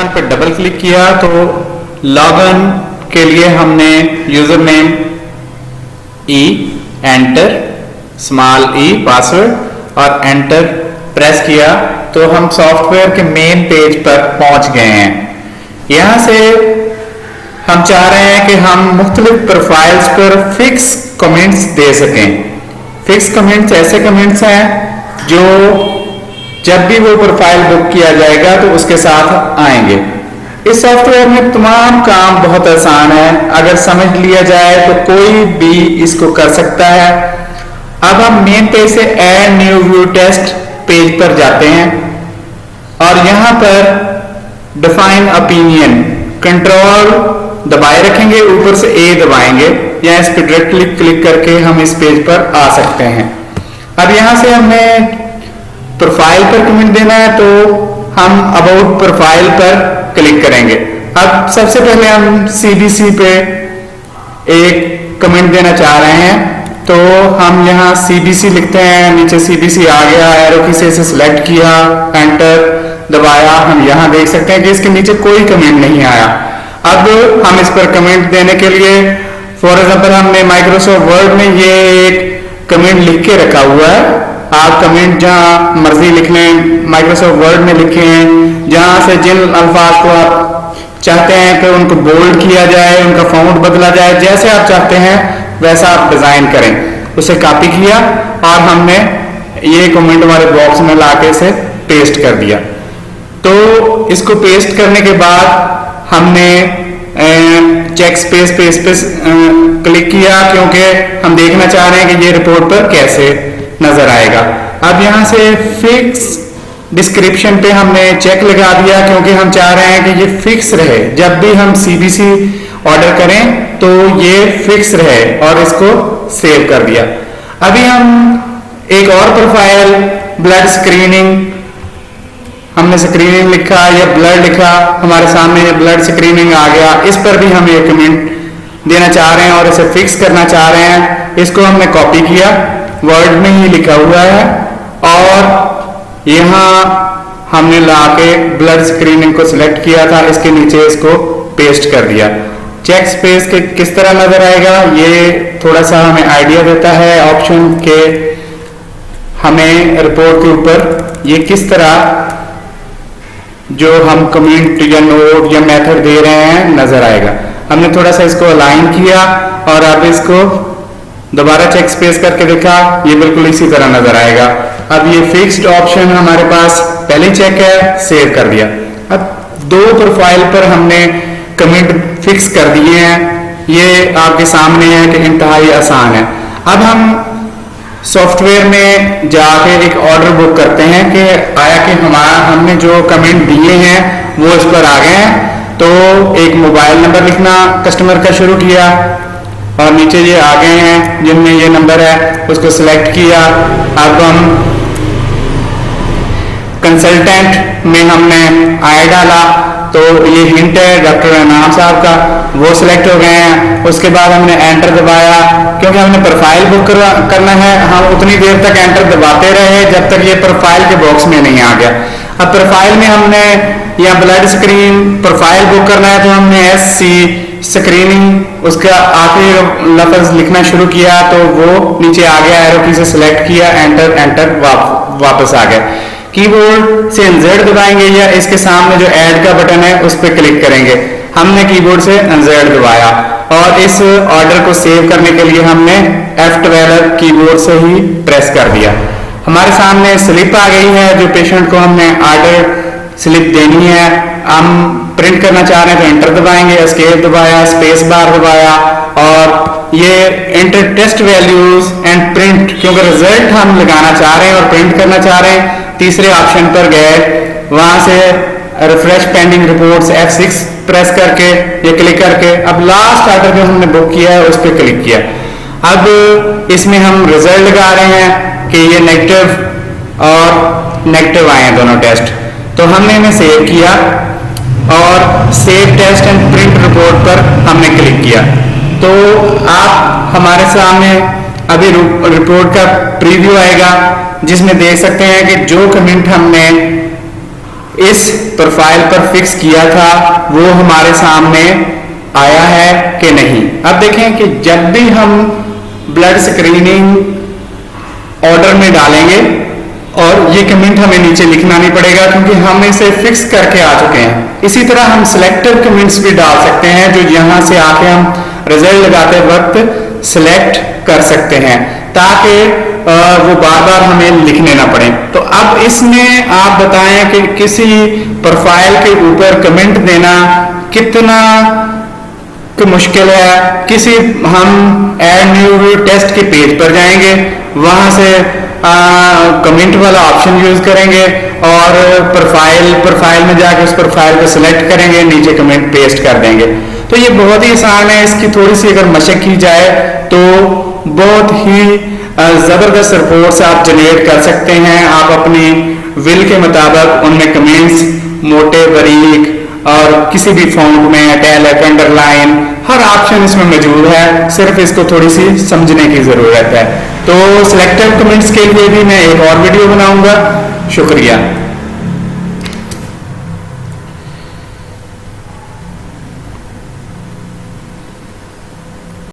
Icon पर double click किया तो लॉगिन के लिए हमने यूजर नेम ई, एंटर, स्मॉल ई पासवर्ड और एंटर प्रेस किया तो हम सॉफ्टवेयर के मेन पेज पर पहुंच गए हैं। यहां से हम चाह रहे हैं कि हम मुख्तलिफ प्रोफाइल्स पर फिक्स कमेंट्स दे सकें। फिक्स कमेंट्स ऐसे कमेंट्स हैं जो जब भी वो प्रोफाइल बुक किया जाएगा तो उसके साथ आएंगे। इस सॉफ्टवेयर में तमाम काम बहुत आसान है, अगर समझ लिया जाए तो कोई भी इसको कर सकता है। अब हम मेन पेज से add new view test page पर जाते हैं और यहां पर डिफाइन ओपिनियन कंट्रोल दबाए रखेंगे, ऊपर से ए दबाएंगे या इस पर डायरेक्टली क्लिक करके हम इस पेज पर आ सकते हैं। अब यहां से हमने प्रोफाइल पर कमेंट देना है तो हम अबाउट प्रोफाइल पर क्लिक करेंगे। अब सबसे पहले हम सीबीसी पे एक कमेंट देना चाह रहे हैं तो हम यहाँ सीबीसी लिखते हैं, नीचे सीबीसी आ गया, एरो की से इसे सिलेक्ट किया, एंटर दबाया। हम यहाँ देख सकते हैं कि इसके नीचे कोई कमेंट नहीं आया। अब हम इस पर कमेंट देने के लिए फॉर एग्जाम्पल हमने माइक्रोसॉफ्ट वर्ड में ये एक कमेंट लिख के रखा हुआ है। आप कमेंट जहां मर्जी लिख लें, माइक्रोसॉफ्ट वर्ड में लिखें, जहां से जिन अल्फाज को आप चाहते हैं कि उनको बोल्ड किया जाए, उनका फॉन्ट बदला जाए, जैसे आप चाहते हैं वैसा आप डिजाइन करें। उसे कॉपी किया और हमने ये कमेंट वाले बॉक्स में लाके इसे पेस्ट कर दिया। तो इसको पेस्ट करने के बाद हमने चेक स्पेस पे क्लिक किया क्योंकि हम देखना चाह रहे हैं कि ये रिपोर्ट पर कैसे नजर आएगा। अब यहां से फिक्स डिस्क्रिप्शन पे हमने चेक लगा दिया क्योंकि हम चाह रहे हैं कि ये फिक्स रहे, जब भी हम सीबीसी ऑर्डर करें तो ये फिक्स रहे और इसको सेव कर दिया। अभी हम एक और प्रोफाइल ब्लड स्क्रीनिंग, हमने स्क्रीनिंग लिखा या ब्लड लिखा, हमारे सामने ये ब्लड स्क्रीनिंग आ गया। इस पर भी हम एक कमेंट देना चाह रहे हैं और इसे फिक्स करना चाह रहे हैं। इसको हमने कॉपी किया, वर्ड में ही लिखा हुआ है और यहाँ हमने लाके ब्लड स्क्रीनिंग को सिलेक्ट किया था, इसके नीचे इसको पेस्ट कर दिया। चेक स्पेस के किस तरह नजर आएगा ये थोड़ा सा हमें आइडिया देता है ऑप्शन के, हमें रिपोर्ट के ऊपर ये किस तरह जो हम कमेंट या नोट या मेथड दे रहे हैं नजर आएगा। हमने थोड़ा सा इसको अलाइन किया और अब इसको दोबारा चेक स्पेस करके देखा, ये बिल्कुल इसी तरह नजर आएगा। अब ये फिक्स्ड ऑप्शन हमारे पास पहले चेक है, सेव कर दिया। अब दो प्रोफाइल पर हमने कमेंट फिक्स कर दिए हैं, ये आपके सामने है कि इंतहाई आसान है। अब हम सॉफ्टवेयर में जाके एक ऑर्डर बुक करते हैं कि आया कि हमने जो कमेंट दिए हैं वो इस पर आ गए हैं। तो एक मोबाइल नंबर लिखना कस्टमर का शुरू किया और नीचे ये आ गए हैं जिनमें ये नंबर है, उसको सिलेक्ट किया। अब हम कंसल्टेंट में हमने आय डाला तो ये हिंट है डॉक्टर इनाम साहब का, वो सिलेक्ट हो गए हैं। उसके बाद हमने एंटर दबाया क्योंकि हमने प्रोफाइल बुक करना है, हम उतनी देर तक एंटर दबाते रहे जब तक ये प्रोफाइल के बॉक्स में नहीं आ गया। अब प्रोफाइल में हमने या ब्लड स्क्रीन प्रोफाइल बुक करना है तो हमने SC स्क्रीनिंग उसका आखिरी लफ्ज लिखना शुरू किया तो वो नीचे आ गया, एरो की से सिलेक्ट किया, एंटर एंटर वापस आ गया। कीबोर्ड से Z दबाएंगे या इसके सामने जो ऐड का बटन है उस पर क्लिक करेंगे। हमने कीबोर्ड से Z दबाया और इस ऑर्डर को सेव करने के लिए हमने F12 कीबोर्ड से ही प्रेस कर दिया। हमारे सामने स्लिप आ गई है जो पेशेंट को हमने ऑर्डर स्लिप देनी है। हम प्रिंट करना चाह रहे हैं तो एंटर दबाएंगे, एस्केप दबाया, स्पेस बार दबाया और ये enter test values and print, क्योंकि रिजल्ट हम लगाना चाह रहे हैं और प्रिंट करना चाह रहे हैं। तीसरे ऑप्शन पर गए, वहां से refresh pending reports F6 press करके ये क्लिक करके अब लास्ट ऑर्डर जो हमने बुक किया है उस पर क्लिक किया। अब इसमें हम रिजल्ट लगा रहे हैं कि ये नेगेटिव और नेगेटिव आए हैं दोनों टेस्ट, तो हमने इन्हें सेव किया और save test and print report पर हमने क्लिक किया। तो आप हमारे सामने अभी रिपोर्ट का प्रीव्यू आएगा जिसमें देख सकते हैं कि जो कमेंट हमने इस प्रोफाइल पर फिक्स किया था वो हमारे सामने आया है कि नहीं। अब देखें कि जब भी हम ब्लड स्क्रीनिंग ऑर्डर में डालेंगे और ये कमेंट हमें नीचे लिखना नहीं पड़ेगा क्योंकि हम इसे फिक्स करके आ चुके हैं। इसी तरह हम सिलेक्टिव कमेंट्स भी डाल सकते हैं जो यहां से आके हम रिजल्ट लगाते वक्त सिलेक्ट कर सकते हैं ताकि वो बार बार हमें लिखने ना पड़े। तो अब इसमें आप बताएं कि किसी प्रोफाइल के ऊपर कमेंट देना कितना मुश्किल है। किसी हम ऐड न्यू टेस्ट के पेज पर जाएंगे, वहां से कमेंट वाला ऑप्शन यूज करेंगे और प्रोफाइल में जाकर उस प्रोफाइल को सिलेक्ट करेंगे, नीचे कमेंट पेस्ट कर देंगे। तो ये बहुत ही आसान है। इसकी थोड़ी सी अगर मशक की जाए तो बहुत ही जबरदस्त रिपोर्ट्स आप जनरेट कर सकते हैं। आप अपनी विल के मुताबिक उनमें कमेंट्स मोटे बारीक और किसी भी फॉन्ट में इटैलिक अंडरलाइन हर ऑप्शन इसमें मौजूद है, सिर्फ इसको थोड़ी सी समझने की जरूरत है। तो सिलेक्टिव कमेंट्स के लिए भी मैं एक और वीडियो बनाऊंगा। शुक्रिया।